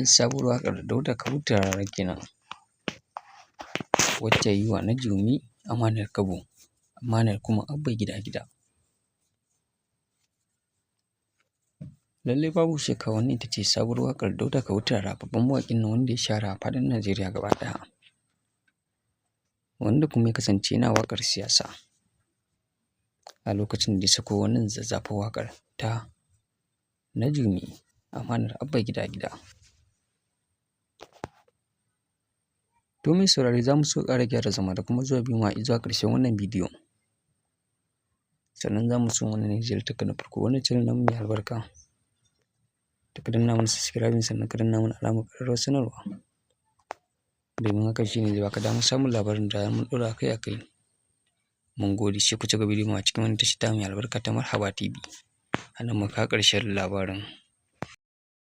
sabuwar waƙar Dauda kawutu Rarara kenan, wacce yayi wa Najume Amanar Abba kuma Abba gida. Lallai babu shakka wannan ita ce sabuwar waƙar Dauda kawutu Rarara, babban mawaƙin nan wanda ya shahara a faɗin Najeriya gaba ɗaya, wanda kuma ya kasance yana waƙar siyasa a lokacin da ya sako wannan zazzafar waƙar ta Najume Amanar Abba gida. To mai saurare za mu so ƙara gyara zama da kuma zuwa biyu ma zuwa ƙarshen wannan bidiyo. Sannan za mu so wannan ne ziyartarka na farko wannan channel namu mai albarka. Da ka danna mana subscribing sannan ka danna mana alamar ƙararrawar sanarwa. Domin hakan shi ne zai baka damar samun labarin da mun ɗora akai. Mun gode, sai ku ci gaba da biyo mu a cikin wannan tasha tamu mai albarka ta Marhaba TV. A nan muka kawo ƙarshen labarin.